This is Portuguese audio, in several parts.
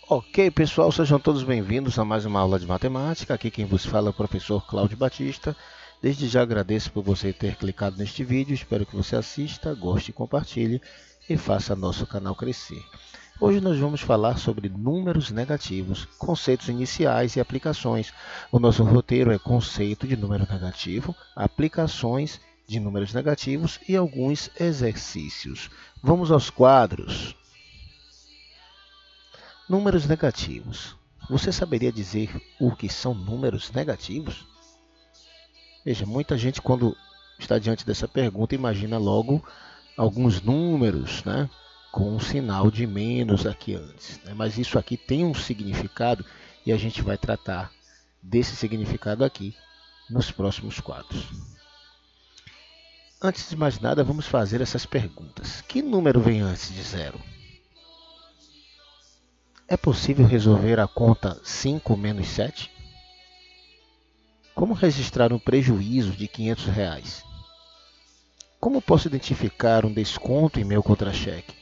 Ok, pessoal, sejam todos bem-vindos a mais uma aula de matemática. Aqui quem vos fala é o professor Cláudio Batista. Desde já agradeço por você ter clicado neste vídeo. Espero que você assista, goste, compartilhe e faça nosso canal crescer. Hoje nós vamos falar sobre números negativos, conceitos iniciais e aplicações. O nosso roteiro é conceito de número negativo, aplicações de números negativos e alguns exercícios. Vamos aos quadros. Números negativos. Você saberia dizer o que são números negativos? Veja, muita gente quando está diante dessa pergunta imagina logo alguns números, né, com um sinal de menos aqui antes, né? Mas isso aqui tem um significado e a gente vai tratar desse significado aqui nos próximos quadros. Antes de mais nada, vamos fazer essas perguntas. Que número vem antes de zero? É possível resolver a conta 5 menos 7? Como registrar um prejuízo de R$ 500? Como posso identificar um desconto em meu contra-cheque?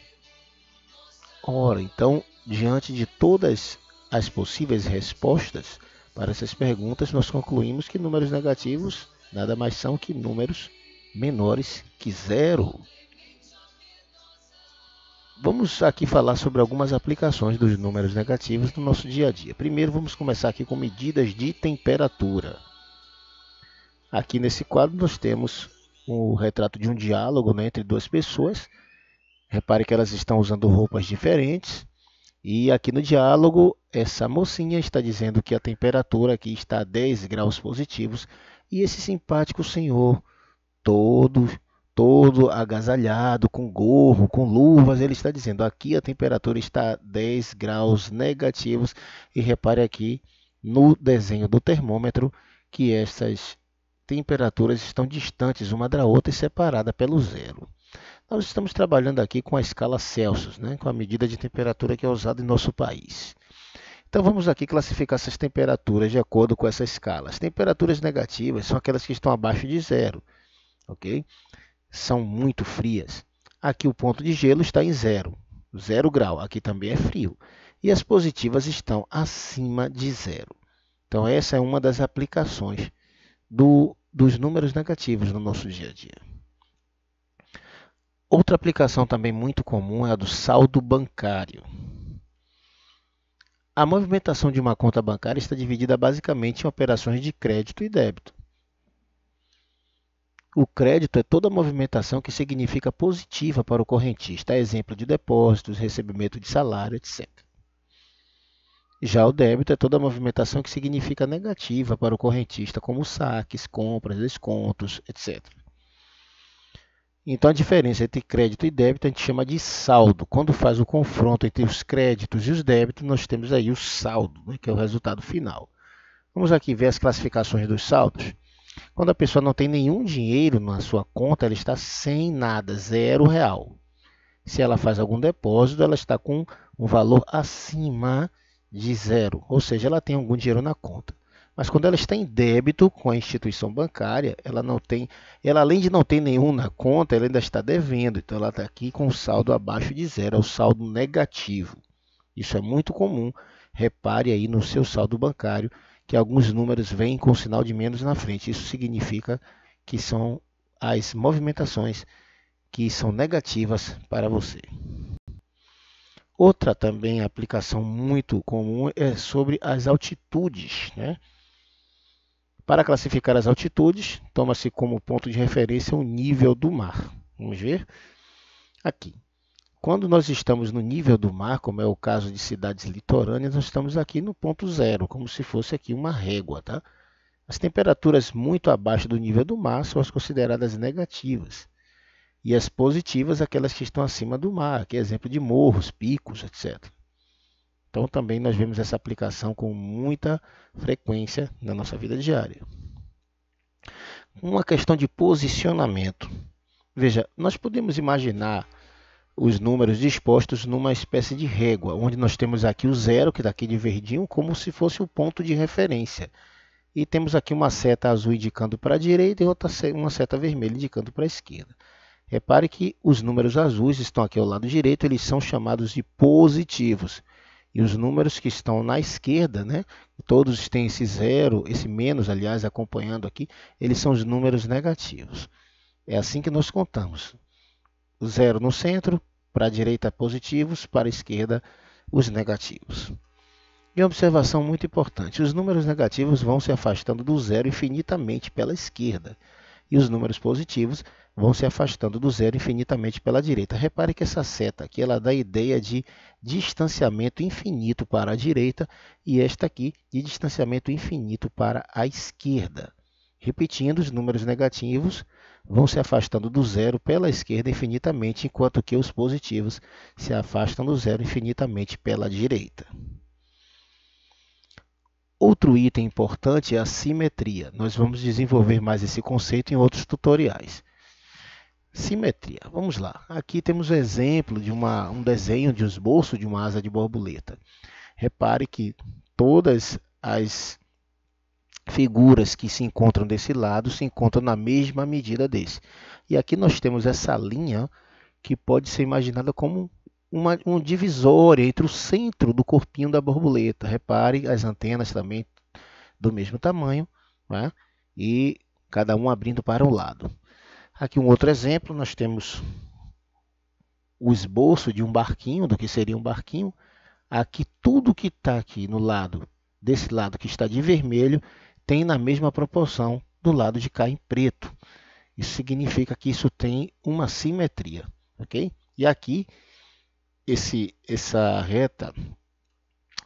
Ora, então, diante de todas as possíveis respostas para essas perguntas, nós concluímos que números negativos nada mais são que números menores que zero. Vamos aqui falar sobre algumas aplicações dos números negativos no nosso dia a dia. Primeiro, vamos começar aqui com medidas de temperatura. Aqui nesse quadro nós temos o retrato de um diálogo, né, entre duas pessoas. Repare que elas estão usando roupas diferentes. E aqui no diálogo, essa mocinha está dizendo que a temperatura aqui está a 10 graus positivos. E esse simpático senhor, todo agasalhado, com gorro, com luvas, ele está dizendo aqui a temperatura está a 10 graus negativos. E repare aqui no desenho do termômetro que essas temperaturas estão distantes uma da outra e separadas pelo zero. Nós estamos trabalhando aqui com a escala Celsius, né, com a medida de temperatura que é usada em nosso país. Então vamos aqui classificar essas temperaturas de acordo com essa escala. As temperaturas negativas são aquelas que estão abaixo de zero, ok? São muito frias. Aqui o ponto de gelo está em zero grau, aqui também é frio. E as positivas estão acima de zero. Então essa é uma das aplicações dos números negativos no nosso dia a dia. Outra aplicação também muito comum é a do saldo bancário. A movimentação de uma conta bancária está dividida basicamente em operações de crédito e débito. O crédito é toda a movimentação que significa positiva para o correntista, exemplo de depósitos, recebimento de salário, etc. Já o débito é toda a movimentação que significa negativa para o correntista, como saques, compras, descontos, etc. Então, a diferença entre crédito e débito a gente chama de saldo. Quando faz o confronto entre os créditos e os débitos, nós temos aí o saldo, né, que é o resultado final. Vamos aqui ver as classificações dos saldos. Quando a pessoa não tem nenhum dinheiro na sua conta, ela está sem nada, R$0. Se ela faz algum depósito, ela está com um valor acima de zero, ou seja, ela tem algum dinheiro na conta. Mas quando ela está em débito com a instituição bancária, ela além de não ter nenhum na conta, ela ainda está devendo. Então ela está aqui com o saldo abaixo de zero, é o saldo negativo. Isso é muito comum. Repare aí no seu saldo bancário que alguns números vêm com o sinal de menos na frente. Isso significa que são as movimentações que são negativas para você. Outra também aplicação muito comum é sobre as altitudes, né? Para classificar as altitudes, toma-se como ponto de referência o nível do mar. Vamos ver? Aqui. Quando nós estamos no nível do mar, como é o caso de cidades litorâneas, nós estamos aqui no ponto zero, como se fosse aqui uma régua, tá? As temperaturas muito abaixo do nível do mar são as consideradas negativas. E as positivas, aquelas que estão acima do mar, que é exemplo de morros, picos, etc. Então, também nós vemos essa aplicação com muita frequência na nossa vida diária. Uma questão de posicionamento. Veja, nós podemos imaginar os números dispostos numa espécie de régua, onde nós temos aqui o zero, que está aqui de verdinho, como se fosse o ponto de referência. E temos aqui uma seta azul indicando para a direita e uma seta vermelha indicando para a esquerda. Repare que os números azuis estão aqui ao lado direito, eles são chamados de positivos. E os números que estão na esquerda, né, todos têm esse zero, esse menos, aliás, acompanhando aqui, eles são os números negativos. É assim que nós contamos. O zero no centro, para a direita positivos, para a esquerda os negativos. E uma observação muito importante, os números negativos vão se afastando do zero infinitamente pela esquerda. E os números positivos vão se afastando do zero infinitamente pela direita. Repare que essa seta aqui ela dá a ideia de distanciamento infinito para a direita e esta aqui de distanciamento infinito para a esquerda. Repetindo, os números negativos vão se afastando do zero pela esquerda infinitamente, enquanto que os positivos se afastam do zero infinitamente pela direita. Outro item importante é a simetria. Nós vamos desenvolver mais esse conceito em outros tutoriais. Simetria. Vamos lá. Aqui temos um exemplo de um desenho de um esboço de uma asa de borboleta. Repare que todas as figuras que se encontram desse lado se encontram na mesma medida desse. E aqui nós temos essa linha que pode ser imaginada como um divisória entre o centro do corpinho da borboleta. Repare as antenas também do mesmo tamanho, né? E cada um abrindo para um lado. Aqui um outro exemplo, nós temos o esboço de um barquinho, do que seria um barquinho. Aqui tudo que está aqui no lado, desse lado que está de vermelho, tem na mesma proporção do lado de cá em preto. Isso significa que isso tem uma simetria, ok? E aqui essa reta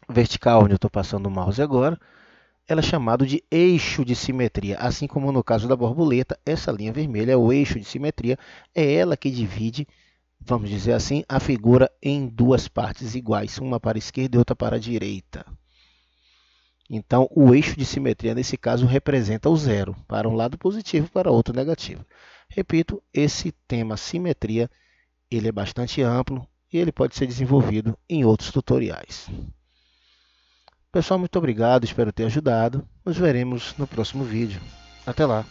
vertical onde eu estou passando o mouse agora, ela é chamada de eixo de simetria. Assim como no caso da borboleta, essa linha vermelha é o eixo de simetria, é ela que divide, vamos dizer assim, a figura em duas partes iguais, uma para a esquerda e outra para a direita. Então, o eixo de simetria, nesse caso, representa o zero, para um lado positivo e para outro negativo. Repito, esse tema simetria, ele é bastante amplo, e ele pode ser desenvolvido em outros tutoriais. Pessoal, muito obrigado, espero ter ajudado. Nos veremos no próximo vídeo. Até lá!